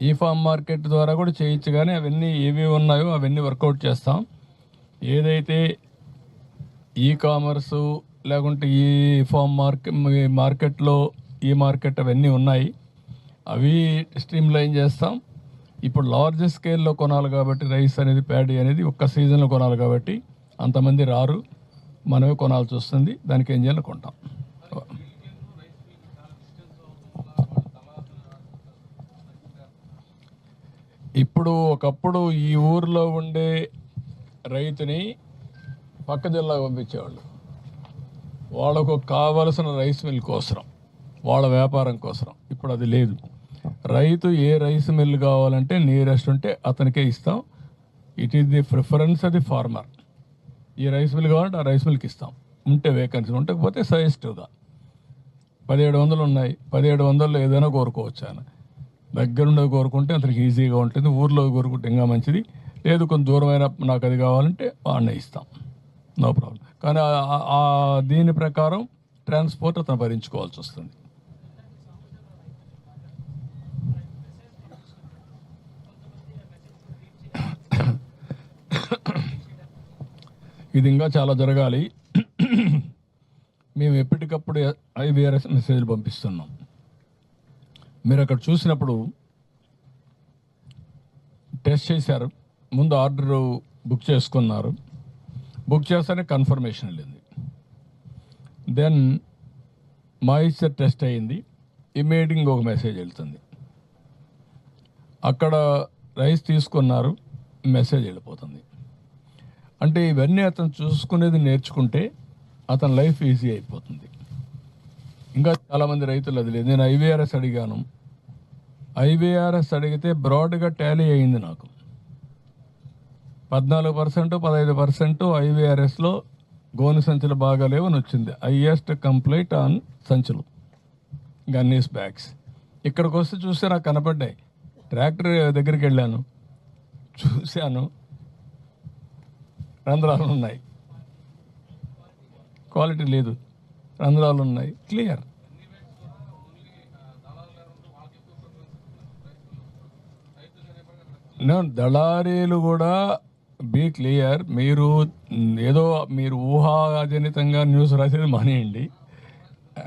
ఈ form market ద్వారా కూడా చేయొచ్చు, కానీ అవన్నీ ఏవి ఉన్నాయో అవన్నీ వర్కౌట్ చేస్తాం. ఏదైతే ఈ కామర్సు లేకుంటే ఈ ఫామ్ మార్కెట్లో ఈ మార్కెట్ అవన్నీ ఉన్నాయి, అవి స్ట్రీమ్ లైన్ చేస్తాం. ఇప్పుడు లార్జ్ స్కేల్లో కొనాలి కాబట్టి రైస్ అనేది, ప్యాడీ అనేది ఒక్క సీజన్లో కొనాలి కాబట్టి అంతమంది రారు, మనమే కొనాల్సి వస్తుంది. దానికి ఏం చేయాలో కొంటాం. ఇప్పుడు ఒకప్పుడు ఈ ఊర్లో ఉండే రైతుని పక్క జిల్లాకు పంపించేవాళ్ళు, వాళ్ళకు కావలసిన రైస్ మిల్ కోసం, వాళ్ళ వ్యాపారం కోసం. ఇప్పుడు అది లేదు. రైతు ఏ రైస్ మిల్ కావాలంటే నియరెస్ట్ ఉంటే అతనికే ఇస్తాం. It is the preference of the farmer. ఈ రైస్ మిల్ కావాలంటే ఆ రైస్ మిల్కి ఇస్తాం, ఉంటే వేకెన్సీ, ఉండకపోతే సజెస్టివ్గా 1700 ఉన్నాయి, 1700లో ఏదైనా కోరుకోవచ్చు. ఆయన దగ్గరుండేది కోరుకుంటే అతనికి ఈజీగా ఉంటుంది, ఊర్లో కోరుకుంటే ఇంకా మంచిది. లేదు కొంచెం దూరమైన నాకు అది కావాలంటే వాడినే ఇస్తాం, నో ప్రాబ్లం. కానీ దీని ప్రకారం ట్రాన్స్పోర్ట్ అతను భరించుకోవాల్సి వస్తుంది. ఇది ఇంకా చాలా జరగాలి. మేము ఎప్పటికప్పుడు IVRS మెసేజ్లు పంపిస్తున్నాం. మీరు అక్కడ చూసినప్పుడు టెస్ట్ చేశారు, ముందు ఆర్డర్ బుక్ చేసుకున్నారు, బుక్ చేస్తేనే కన్ఫర్మేషన్ వెళ్ళింది. దెన్ మాయిశ్చర్ టెస్ట్ అయ్యింది, ఇమీడియట్గా ఒక మెసేజ్ వెళ్తుంది. అక్కడ రైస్ తీసుకున్నారు, మెసేజ్ వెళ్ళిపోతుంది. అంటే ఇవన్నీ అతను చూసుకునేది నేర్చుకుంటే అతని లైఫ్ ఈజీ అయిపోతుంది. ఇంకా చాలామంది రైతులు అది లేదు. నేను IVRS అడిగాను, IVRS అడిగితే బ్రాడ్గా టాలీ అయింది నాకు. 14%, 15% IVRSలో గోను సంచులు బాగాలేవు అని వచ్చింది. హైయెస్ట్ కంప్లైంట్ ఆన్ సంచులు, గన్నీస్ బ్యాగ్స్. ఇక్కడికి వస్తే చూస్తే నాకు కనపడ్డాయి. ట్రాక్టర్ దగ్గరికి వెళ్ళాను, చూశాను, రంధ్రాలు ఉన్నాయి, క్వాలిటీ లేదు, రంధ్రాలు ఉన్నాయి, క్లియర్. దళారీలు కూడా బీ క్లియర్. మీరు ఏదో మీరు ఊహాజనితంగా న్యూస్ రాసేది మానేయండి.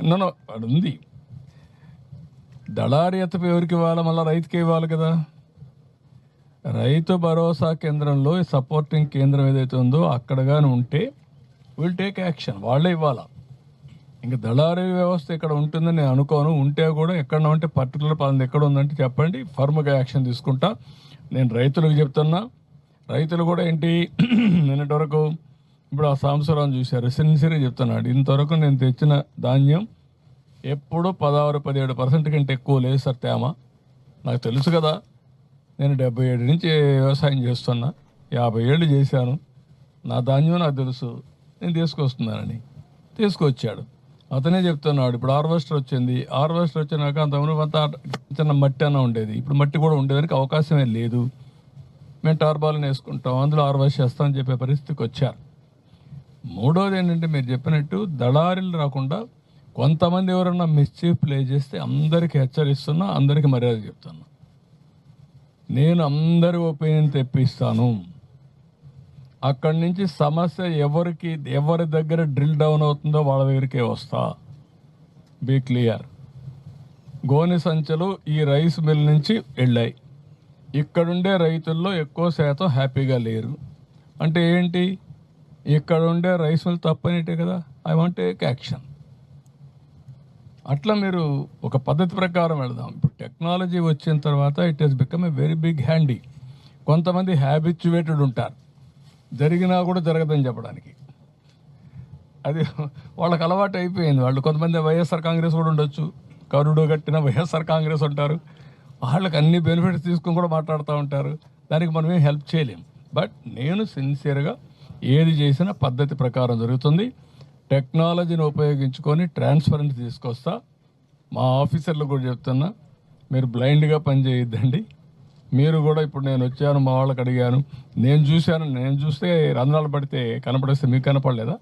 నన్ను అది ఉంది. దళారీయత ఎవరికి ఇవ్వాలి? మళ్ళీ రైతుకి ఇవ్వాలి కదా. రైతు భరోసా కేంద్రంలో సపోర్టింగ్ కేంద్రం ఏదైతే ఉందో అక్కడ కానీ ఉంటే విల్ టేక్ యాక్షన్, వాళ్ళే ఇవ్వాలా. ఇంకా దళారీ వ్యవస్థ ఇక్కడ ఉంటుందని నేను అనుకోను. ఉంటే కూడా ఎక్కడ ఉంటే పర్టికులర్ పని ఎక్కడ ఉందంటే చెప్పండి, ఫర్మ్గా యాక్షన్ తీసుకుంటా. నేను రైతులకు చెప్తున్నా, రైతులు కూడా ఏంటి నిన్నటి వరకు ఇప్పుడు ఆ సాంబశివరావు చూశారు, సిన్సియర్గా చెప్తున్నాడు, ఇంతవరకు నేను తెచ్చిన ధాన్యం ఎప్పుడు 16-17% కంటే ఎక్కువ లేదు సార్ తేమ. నాకు తెలుసు కదా, నేను 77 నుంచి వ్యవసాయం చేస్తున్నా, 50 ఏళ్ళు చేశాను, నా ధాన్యం నాకు తెలుసు, నేను తీసుకొస్తున్నానని తీసుకొచ్చాడు. అతనే చెప్తున్నాడు. ఇప్పుడు హార్వెస్టర్ వచ్చింది, హార్వెస్టర్ వచ్చినాక అంతా చిన్న మట్టి అన్న ఉండేది, ఇప్పుడు మట్టి కూడా ఉండేదానికి అవకాశమే లేదు. మేము టార్బాలను వేసుకుంటాం, అందులో హార్వెస్ట్ చేస్తామని చెప్పే పరిస్థితికి వచ్చారు. మూడోది ఏంటంటే మీరు చెప్పినట్టు దళారీలు రాకుండా కొంతమంది ఎవరన్నా మిస్చీఫ్ ప్లే చేస్తే అందరికీ హెచ్చరిస్తున్నా, అందరికీ మర్యాద చెప్తున్నా. నేను అందరి ఒపీనియన్ తెప్పిస్తాను. అక్కడి నుంచి సమస్య ఎవరి దగ్గర డ్రిల్ డౌన్ అవుతుందో వాళ్ళ దగ్గరికే వస్తా. Be clear. గోనె సంచులు ఈ రైస్ మిల్ నుంచి వెళ్ళాయి. ఇక్కడుండే రైతుల్లో ఎక్కువ శాతం హ్యాపీగా లేరు. అంటే ఏంటి? ఇక్కడ ఉండే రైస్ మిల్ తప్పనేటే కదా. I want take action. అట్లా మీరు ఒక పద్ధతి ప్రకారం వెళదాం. ఇప్పుడు టెక్నాలజీ వచ్చిన తర్వాత it has become a very big handy. కొంతమంది హ్యాబిచ్యువేటెడ్ ఉంటారు, జరిగినా కూడా జరగదని చెప్పడానికి. అది వాళ్ళకి అలవాటు అయిపోయింది. వాళ్ళు కొంతమంది వైఎస్ఆర్ కాంగ్రెస్ కూడా ఉండొచ్చు, కరుడు కట్టిన వైఎస్ఆర్ కాంగ్రెస్ ఉంటారు, వాళ్ళకి అన్ని బెనిఫిట్స్ తీసుకుని కూడా మాట్లాడుతూ ఉంటారు. దానికి మనం ఏం హెల్ప్ చేయలేం. బట్ నేను సిన్సియర్గా ఏది చేసినా పద్ధతి ప్రకారం జరుగుతుంది. టెక్నాలజీని ఉపయోగించుకొని ట్రాన్స్పరెంట్ తీసుకొస్తా. మా ఆఫీసర్లు కూడా చెప్తున్నా, మీరు బ్లైండ్గా పనిచేయొద్దండి. మీరు కూడా ఇప్పుడు నేను వచ్చాను, మా వాళ్ళకి అడిగాను, నేను చూశాను, నేను చూస్తే రంధ్రాలు పడితే కనపడిస్తే మీకు కనపడలేదా?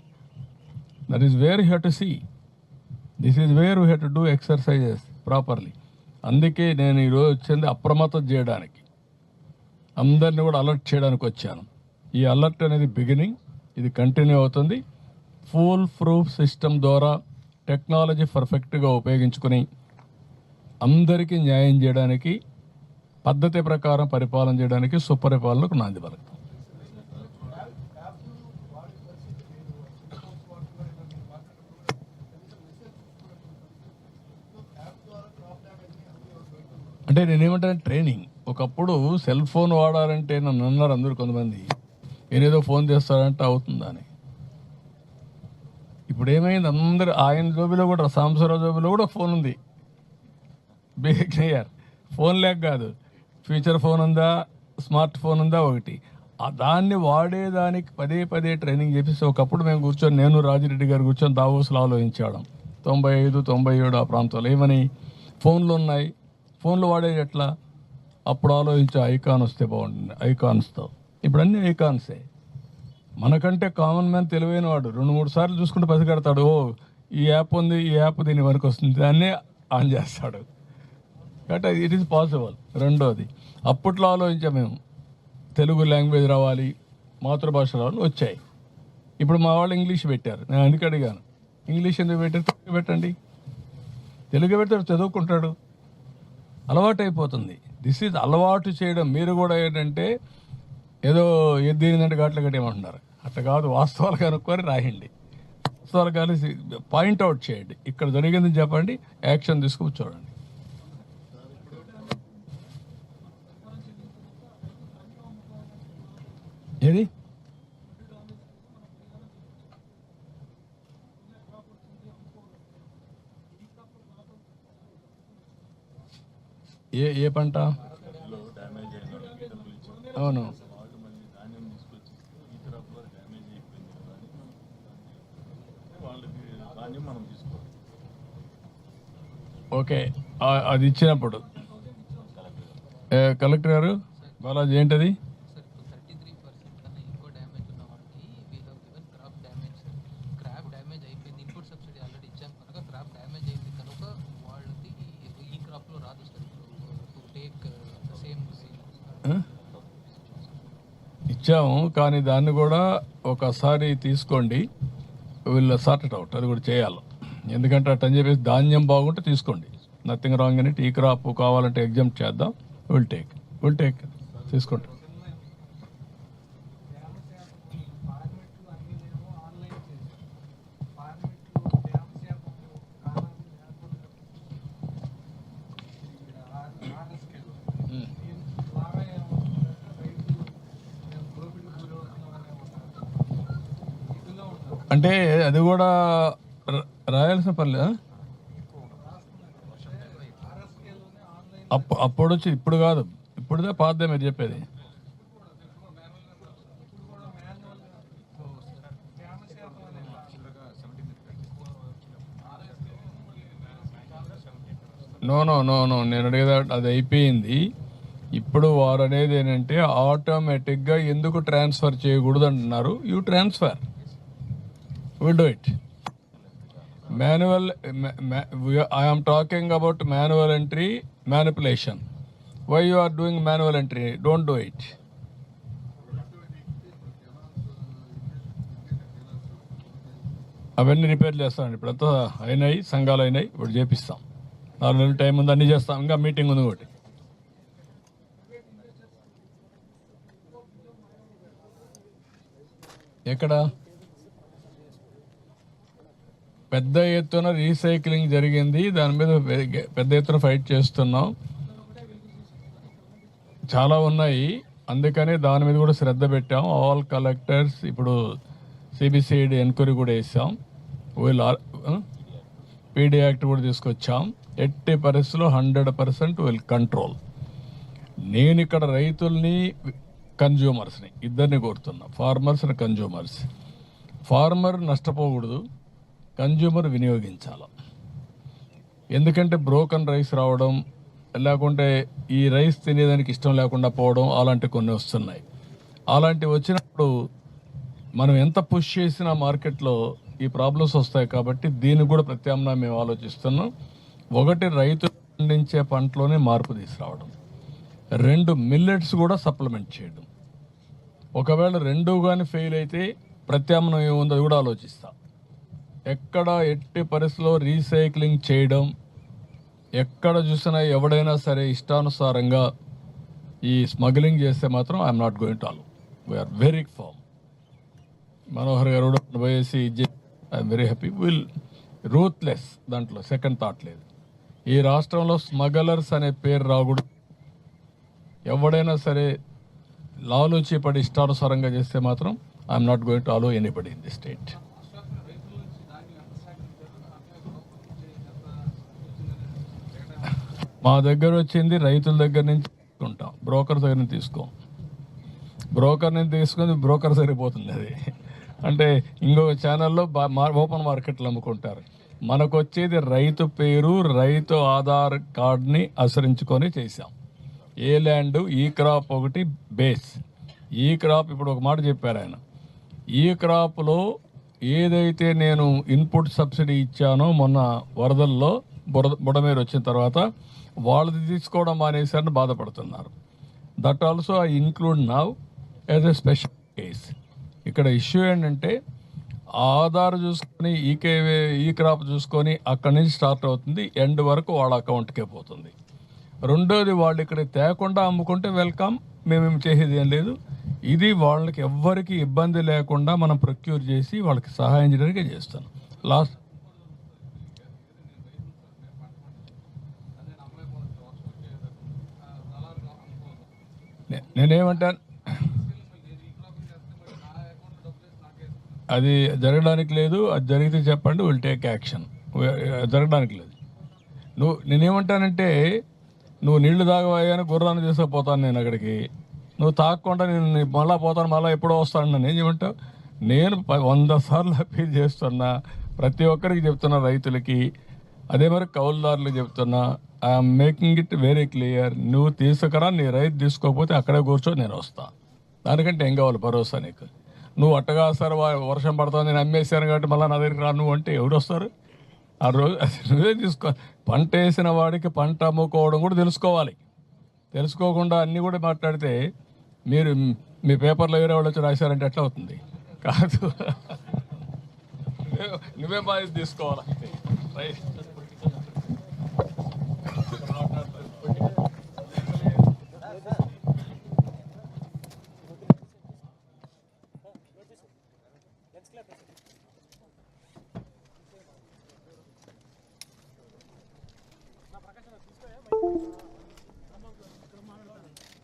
That is where you have to see. This is where you have to do exercises properly. అందుకే నేను ఈరోజు వచ్చింది అప్రమత్తం చేయడానికి, అందరినీ కూడా అలర్ట్ చేయడానికి వచ్చాను. ఈ అలర్ట్ అనేది బిగినింగ్, ఇది కంటిన్యూ అవుతుంది. ఫుల్ ప్రూఫ్ సిస్టమ్ ద్వారా టెక్నాలజీ పర్ఫెక్ట్గా ఉపయోగించుకుని అందరికీ న్యాయం చేయడానికి, పద్ధతి ప్రకారం పరిపాలన చేయడానికి సుపరిపాలనకు నాంది పలుకుతాం. అంటే నేనేమంటాను, ట్రైనింగ్. ఒకప్పుడు సెల్ ఫోన్ వాడాలంటే నన్ను అన్నారు అందరూ కొంతమంది, నేనేదో ఫోన్ చేస్తాడంటే అవుతుందని. ఇప్పుడు ఏమైంది, అందరు ఆయన జోబిలో కూడా, సాంబశివరావు జోబిలో కూడా ఫోన్ ఉంది. బీ క్లియర్, ఫోన్ లేక కాదు, ఫీచర్ ఫోన్ ఉందా, స్మార్ట్ ఫోన్ ఉందా ఒకటి. దాన్ని వాడేదానికి పదే పదే ట్రైనింగ్ చేపిస్తే, ఒకప్పుడు మేము కూర్చొని, నేను రాజిరెడ్డి గారు కూర్చొని దావోస్లో ఆలోచించాడు 95, 97 ఆ ప్రాంతంలో. ఏమని, ఫోన్లు ఉన్నాయి, ఫోన్లు వాడేది ఎట్లా, అప్పుడు ఆలోచించే ఐకాన్ వస్తే బాగుంటుంది, ఐకాన్స్తో. ఇప్పుడు అన్ని ఐకాన్సే. మనకంటే కామన్ మ్యాన్ తెలివైన వాడు 2-3 సార్లు చూసుకుంటే పసిగడతాడు, ఓ ఈ యాప్ ఉంది, ఈ యాప్ దీని వరకు వస్తుంది, దాన్నే ఆన్ చేస్తాడు. కాబట్టి ఇట్ ఈస్ పాసిబుల్. రెండోది, అప్పట్లో ఆలోచించాం మేము, తెలుగు లాంగ్వేజ్ రావాలి, మాతృభాష రావాలి, వచ్చాయి. ఇప్పుడు మా వాళ్ళు ఇంగ్లీష్ పెట్టారు. నేను అందుకు అడిగాను, ఇంగ్లీష్ ఎందుకు పెట్టారు, తెలుగు పెట్టండి. తెలుగు పెడితే చదువుకుంటాడు, అలవాటు అయిపోతుంది. దిస్ ఈజ్ అలవాటు చేయడం. మీరు కూడా ఏంటంటే ఏదో దీనిదంటే ఘాట్లు కట్టేయమంటున్నారు, అట్లా కాదు. వాస్తవాలు కనుక్కొని రాయండి, వాస్తవాలు కలిసి పాయింట్అవుట్ చేయండి, ఇక్కడ జరిగిందని చెప్పండి, యాక్షన్ తీసుకుని చూడండి. ఏది ఏ పంట? అవును, ఓకే. అది ఇచ్చినప్పుడు కలెక్టర్ గారు, బాలాజీ ఏంటది? ఇచ్చాము, కానీ దాన్ని కూడా ఒకసారి తీసుకోండి, వీళ్ళు సార్ట్ ఇట్ అవుట్, అది కూడా చేయాలి. ఎందుకంటే అట్టని చెప్పేసి ధాన్యం బాగుంటే తీసుకోండి, నథింగ్ రాంగ్ అని. ఈ క్రాప్ కావాలంటే ఎగ్జామ్ చేద్దాం, విల్ టేక్ తీసుకుంటాం. అంటే అది కూడా రాయాల్సిన పర్లేదు. అప్పుడు వచ్చి ఇప్పుడు కాదు, ఇప్పుడుదే పాతదే మీరు చెప్పేది. నో, నేను అడిగేది అది అయిపోయింది. ఇప్పుడు వారు అనేది ఏంటంటే ఆటోమేటిక్గా ఎందుకు ట్రాన్స్ఫర్ చేయకూడదు అంటున్నారు. You transfer, will do it. Manual, I am talking about manual entry manipulation. Why you are doing manual entry? Don't do it. అవన్నీ రిపేర్ చేస్తామండి. ఇప్పుడంతా అయినాయి, సంఘాలు అయినాయి, ఇప్పుడు చేపిస్తాం. 4 నెలల టైం ఉంది, అన్నీ చేస్తాం. ఇంకా మీటింగ్ ఉంది ఒకటి. ఎక్కడ పెద్ద ఎత్తున రీసైక్లింగ్ జరిగింది, దాని మీద పెద్ద ఎత్తున ఫైట్ చేస్తున్నాం. చాలా ఉన్నాయి, అందుకని దాని మీద కూడా శ్రద్ధ పెట్టాం. ఆల్ కలెక్టర్స్, ఇప్పుడు సిబిసిఐడి ఎంక్వైరీ కూడా వేసాం, పీడీ యాక్ట్ కూడా తీసుకొచ్చాం. ఎట్టి పరిస్థితుల్లో 100% విల్ కంట్రోల్. నేను ఇక్కడ రైతుల్ని, కన్జ్యూమర్స్ని ఇద్దరిని కోరుతున్నా, ఫార్మర్స్ అండ్ కన్జ్యూమర్స్. ఫార్మర్ నష్టపోకూడదు, కన్జ్యూమర్ వినియోగించాలి. ఎందుకంటే బ్రోకన్ రైస్ రావడం, లేకుంటే ఈ రైస్ తినేదానికి ఇష్టం లేకుండా పోవడం, అలాంటి కొన్ని వస్తున్నాయి. అలాంటివి వచ్చినప్పుడు మనం ఎంత పుష్ చేసినా మార్కెట్లో ఈ ప్రాబ్లమ్స్ వస్తాయి. కాబట్టి దీనికి కూడా ప్రత్యామ్నాయం మేము ఆలోచిస్తున్నాం. ఒకటి, రైతు పండించే పంటలోనే మార్పు తీసుకురావడం. 2 మిల్లెట్స్ కూడా సప్లిమెంట్ చేయడం. ఒకవేళ 2 కానీ ఫెయిల్ అయితే ప్రత్యామ్నాయం ఏముందో కూడా ఆలోచిస్తా. ఎక్కడ ఎట్టి పరిస్థితిలో రీసైక్లింగ్ చేయడం, ఎక్కడ చూసినా ఎవడైనా సరే ఇష్టానుసారంగా ఈ స్మగ్లింగ్ చేస్తే మాత్రం I'm not going to allow. We're very firm. Manohar garu కూడా పోయేసి I'm very happy. Will ruthless, దాంట్లో సెకండ్ థాట్ లేదు. ఈ రాష్ట్రంలో స్మగ్లర్స్ అనే పేరు రాకూడదు. ఎవడైనా సరే లాలూచి పడి ఇష్టానుసారంగా చేస్తే మాత్రం I'm not going to allow anybody in the state. మా దగ్గర వచ్చింది రైతుల దగ్గర నుంచి తీసుకుంటాం, బ్రోకర్ దగ్గర నుంచి తీసుకోం. బ్రోకర్ నుంచి తీసుకొని బ్రోకర్ సరిపోతుంది. అది అంటే ఇంకొక ఛానల్లో ఓపెన్ మార్కెట్లో అమ్ముకుంటారు. మనకు వచ్చేది రైతు పేరు, రైతు ఆధార్ కార్డ్ని అనుసరించుకొని చేశాం. ఏ ల్యాండ్ ఈ క్రాప్ ఒకటి బేస్. ఈ క్రాప్ ఇప్పుడు ఒక మాట చెప్పారు ఆయన, ఈ క్రాప్లో ఏదైతే నేను ఇన్పుట్ సబ్సిడీ ఇచ్చానో మొన్న వరదల్లో బుడమేరు వచ్చిన తర్వాత వాళ్ళది తీసుకోవడం మానేశారని బాధపడుతున్నారు. That also I include now as a special case. ఇక్కడ ఇష్యూ ఏంటంటే ఆధార్ చూసుకొని ఈ క్రాప్ చూసుకొని అక్కడి నుంచి స్టార్ట్ అవుతుంది, ఎండ్ వరకు వాళ్ళ అకౌంట్కే పోతుంది. రెండోది వాళ్ళు ఇక్కడ తేకుండా అమ్ముకుంటే వెల్కమ్, మేమేమి చేసేది ఏం లేదు. ఇది వాళ్ళకి ఎవ్వరికి ఇబ్బంది లేకుండా మనం ప్రొక్యూర్ చేసి వాళ్ళకి సహాయం చేయడానికి చేస్తాను. లాస్ట్ నేనేమంటాను, అది జరగడానికి లేదు. అది జరిగితే చెప్పండి, విల్ టేక్ యాక్షన్. జరగడానికి లేదు. నేనేమంటానంటే, నువ్వు నీళ్లు తాగవయ్యాని గుర్రాన్ని తీసుకుపోతాను నేను అక్కడికి, నువ్వు తాగకుండా నేను మళ్ళీ పోతాను, మళ్ళీ ఎప్పుడో వస్తాను. నేను ఏం చేయమంటావు? నేను 100 సార్లు అప్పీల్ చేస్తున్నా, ప్రతి ఒక్కరికి చెప్తున్నా, రైతులకి, అదే మరి కౌలుదారులకు చెప్తున్నా. I'm making it very clear. నువ్వు తీసుకురా, నీ రైతు తీసుకోకపోతే అక్కడే కూర్చో, నేను వస్తా. దానికంటే ఏం కావాలి భరోసా నీకు? నువ్వు అట్టగా సార్ వర్షం పడుతుంది, నేను అమ్మేశాను కాబట్టి మళ్ళీ నా దగ్గరికి రా నువ్వు అంటే ఎవరు వస్తారు? ఆ రోజు నువ్వే తీసుకో. పంట వేసిన వాడికి పంట అమ్ముకోవడం కూడా తెలుసుకోవాలి. తెలుసుకోకుండా అన్నీ కూడా మాట్లాడితే మీరు మీ పేపర్లో వేరే వాళ్ళు వచ్చి రాశారంటే ఎట్లా అవుతుంది? కాదు, నువ్వే బాధ్యత తీసుకోవాలి. రైట్. ప్రకాశం తీసుకో.